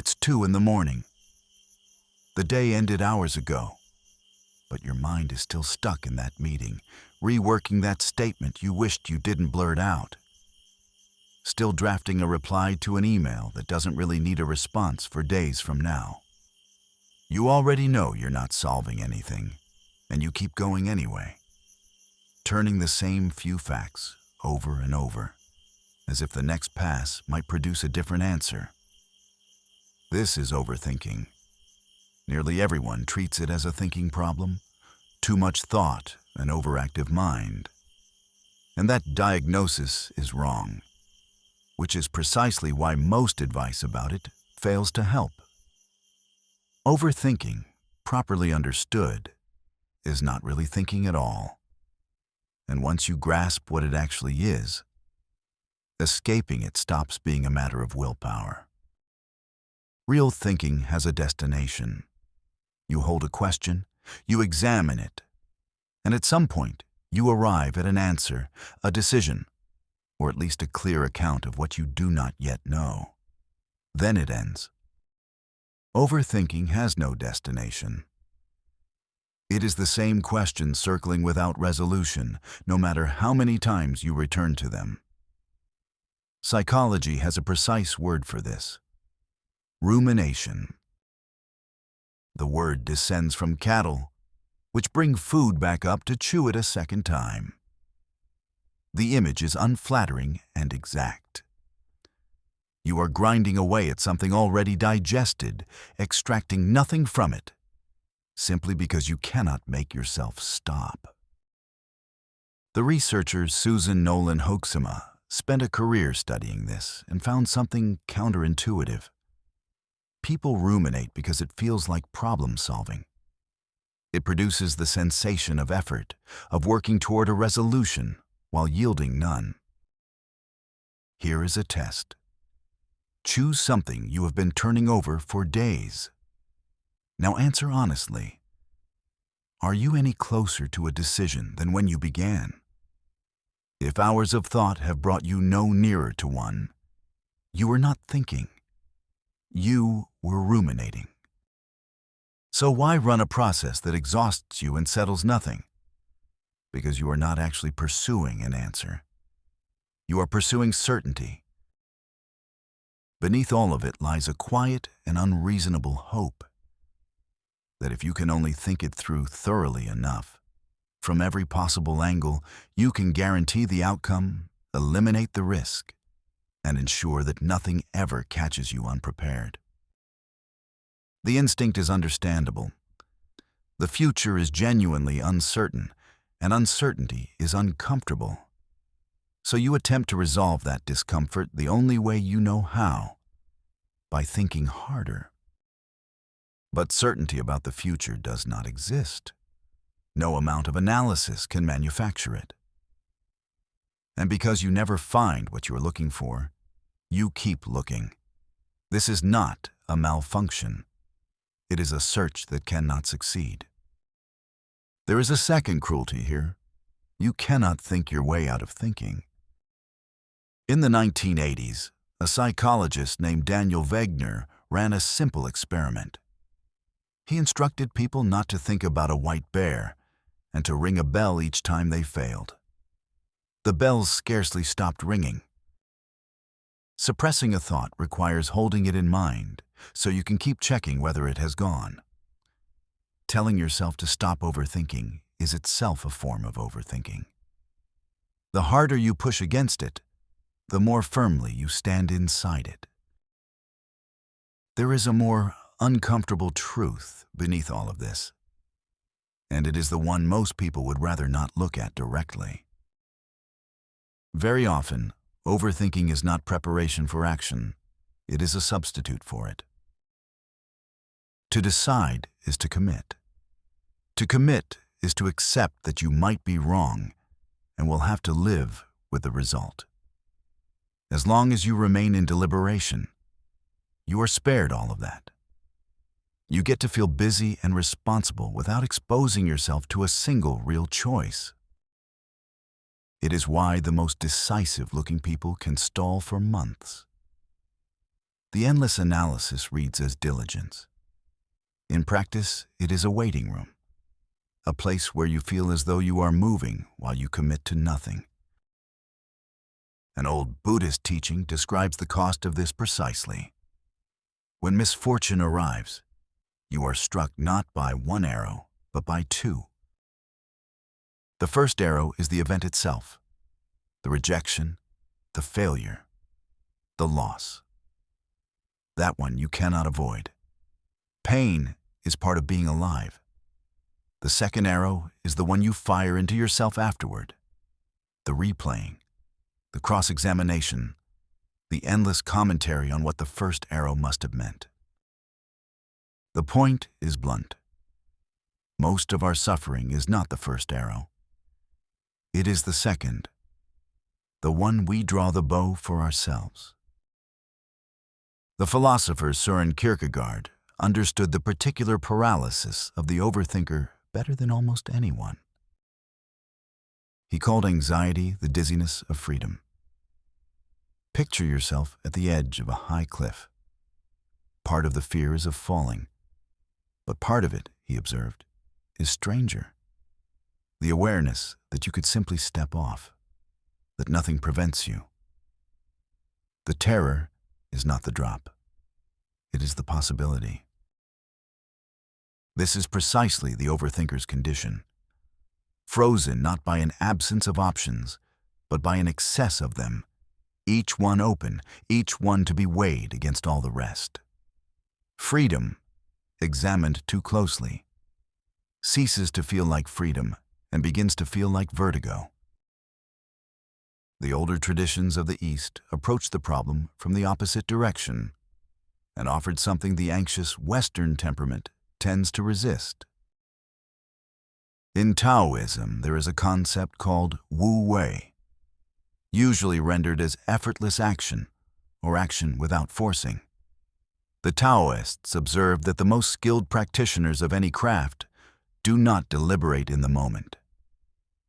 It's 2 in the morning. The day ended hours ago, but your mind is still stuck in that meeting, reworking that statement you wished you didn't blurt out. Still drafting a reply to an email that doesn't really need a response for days from now. You already know you're not solving anything, and you keep going anyway, turning the same few facts over and over, as if the next pass might produce a different answer. This is overthinking. Nearly everyone treats it as a thinking problem, too much thought, an overactive mind. And that diagnosis is wrong, which is precisely why most advice about it fails to help. Overthinking, properly understood, is not really thinking at all. And once you grasp what it actually is, escaping it stops being a matter of willpower. Real thinking has a destination. You hold a question, you examine it, and at some point, you arrive at an answer, a decision, or at least a clear account of what you do not yet know. Then it ends. Overthinking has no destination. It is the same question circling without resolution, no matter how many times you return to them. Psychology has a precise word for this: rumination. The word descends from cattle, which bring food back up to chew it a second time. The image is unflattering and exact. You are grinding away at something already digested, extracting nothing from it, simply because you cannot make yourself stop. The researcher Susan Nolan Hoeksema spent a career studying this and found something counterintuitive. People ruminate because it feels like problem solving. It produces the sensation of effort, of working toward a resolution while yielding none. Here is a test. Choose something you have been turning over for days. Now answer honestly. Are you any closer to a decision than when you began? If hours of thought have brought you no nearer to one, you were not thinking. You were ruminating. So why run a process that exhausts you and settles nothing? Because you are not actually pursuing an answer. You are pursuing certainty. Beneath all of it lies a quiet and unreasonable hope that if you can only think it through thoroughly enough, from every possible angle, you can guarantee the outcome, eliminate the risk, and ensure that nothing ever catches you unprepared. The instinct is understandable. The future is genuinely uncertain, and uncertainty is uncomfortable. So you attempt to resolve that discomfort the only way you know how, by thinking harder. But certainty about the future does not exist. No amount of analysis can manufacture it. And because you never find what you are looking for, you keep looking. This is not a malfunction. It is a search that cannot succeed. There is a second cruelty here. You cannot think your way out of thinking. In the 1980s, a psychologist named Daniel Wegner ran a simple experiment. He instructed people not to think about a white bear and to ring a bell each time they failed. The bells scarcely stopped ringing. Suppressing a thought requires holding it in mind so you can keep checking whether it has gone. Telling yourself to stop overthinking is itself a form of overthinking. The harder you push against it, the more firmly you stand inside it. There is a more uncomfortable truth beneath all of this, and it is the one most people would rather not look at directly. Very often, overthinking is not preparation for action, it is a substitute for it. To decide is to commit. To commit is to accept that you might be wrong and will have to live with the result. As long as you remain in deliberation, you are spared all of that. You get to feel busy and responsible without exposing yourself to a single real choice. It is why the most decisive-looking people can stall for months. The endless analysis reads as diligence. In practice, it is a waiting room, a place where you feel as though you are moving while you commit to nothing. An old Buddhist teaching describes the cost of this precisely. When misfortune arrives, you are struck not by one arrow, but by two. The first arrow is the event itself, the rejection, the failure, the loss. That one you cannot avoid. Pain is part of being alive. The second arrow is the one you fire into yourself afterward. The replaying, the cross-examination, the endless commentary on what the first arrow must have meant. The point is blunt. Most of our suffering is not the first arrow. It is the second, the one we draw the bow for ourselves. The philosopher Søren Kierkegaard understood the particular paralysis of the overthinker better than almost anyone. He called anxiety the dizziness of freedom. Picture yourself at the edge of a high cliff. Part of the fear is of falling, but part of it, he observed, is stranger. The awareness that you could simply step off, that nothing prevents you. The terror is not the drop. It is the possibility. This is precisely the overthinker's condition. Frozen not by an absence of options, but by an excess of them, each one open, each one to be weighed against all the rest. Freedom, examined too closely, ceases to feel like freedom and begins to feel like vertigo. The older traditions of the East approached the problem from the opposite direction and offered something the anxious Western temperament tends to resist. In Taoism, there is a concept called Wu Wei, usually rendered as effortless action or action without forcing. The Taoists observed that the most skilled practitioners of any craft do not deliberate in the moment.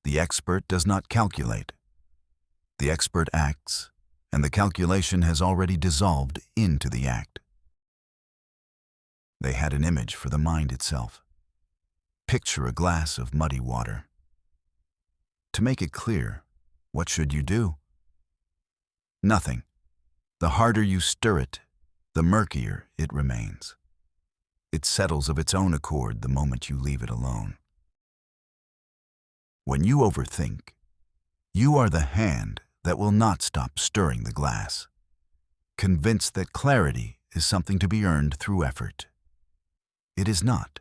The expert does not calculate. The expert acts, and the calculation has already dissolved into the act. They had an image for the mind itself. Picture a glass of muddy water. To make it clear, what should you do? Nothing. The harder you stir it, the murkier it remains. It settles of its own accord the moment you leave it alone. When you overthink, you are the hand that will not stop stirring the glass, convinced that clarity is something to be earned through effort. It is not.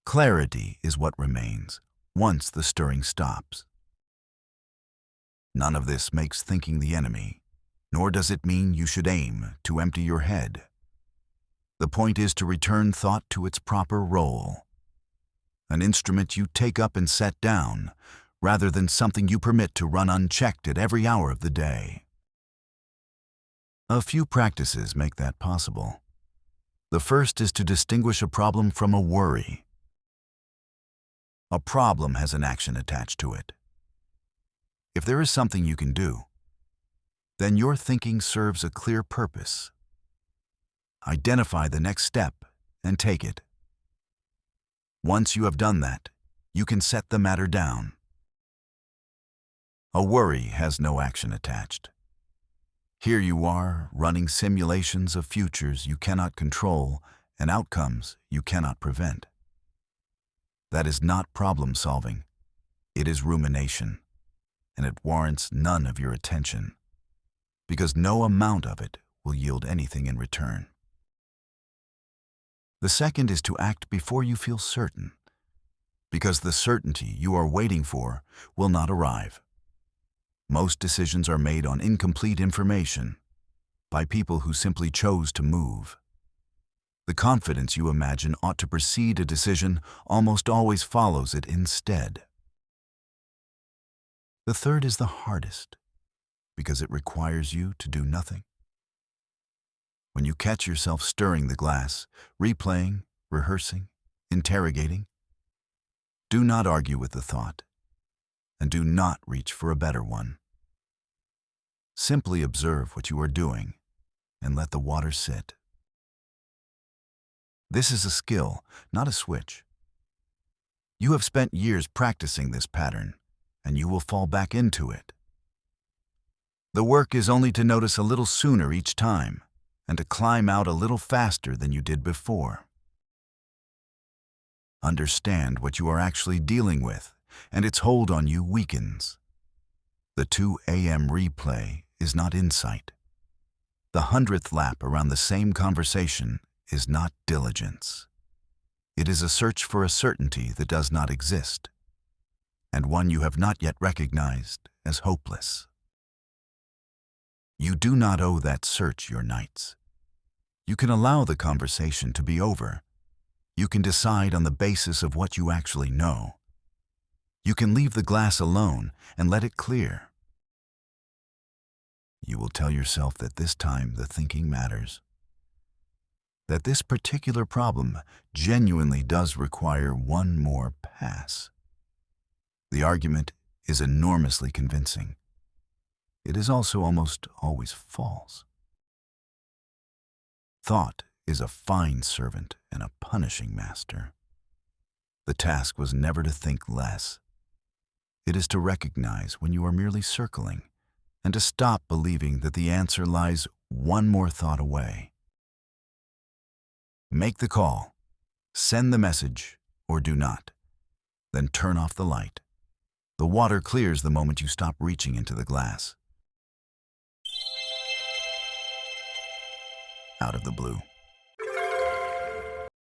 Clarity is what remains once the stirring stops. None of this makes thinking the enemy, nor does it mean you should aim to empty your head. The point is to return thought to its proper role, an instrument you take up and set down, rather than something you permit to run unchecked at every hour of the day. A few practices make that possible. The first is to distinguish a problem from a worry. A problem has an action attached to it. If there is something you can do, then your thinking serves a clear purpose. Identify the next step and take it. Once you have done that, you can set the matter down. A worry has no action attached. Here you are, running simulations of futures you cannot control and outcomes you cannot prevent. That is not problem solving. It is rumination, and it warrants none of your attention, because no amount of it will yield anything in return. The second is to act before you feel certain, because the certainty you are waiting for will not arrive. Most decisions are made on incomplete information, by people who simply chose to move. The confidence you imagine ought to precede a decision almost always follows it instead. The third is the hardest, because it requires you to do nothing. When you catch yourself stirring the glass, replaying, rehearsing, interrogating, do not argue with the thought, and do not reach for a better one. Simply observe what you are doing, and let the water sit. This is a skill, not a switch. You have spent years practicing this pattern, and you will fall back into it. The work is only to notice a little sooner each time, and to climb out a little faster than you did before. Understand what you are actually dealing with, and its hold on you weakens. The 2 a.m. replay is not insight. The 100th lap around the same conversation is not diligence. It is a search for a certainty that does not exist, and one you have not yet recognized as hopeless. You do not owe that search your nights. You can allow the conversation to be over. You can decide on the basis of what you actually know. You can leave the glass alone and let it clear. You will tell yourself that this time the thinking matters. That this particular problem genuinely does require one more pass. The argument is enormously convincing. It is also almost always false. Thought is a fine servant and a punishing master. The task was never to think less. It is to recognize when you are merely circling, and to stop believing that the answer lies one more thought away. Make the call, send the message, or do not. Then turn off the light. The water clears the moment you stop reaching into the glass. Out of the blue.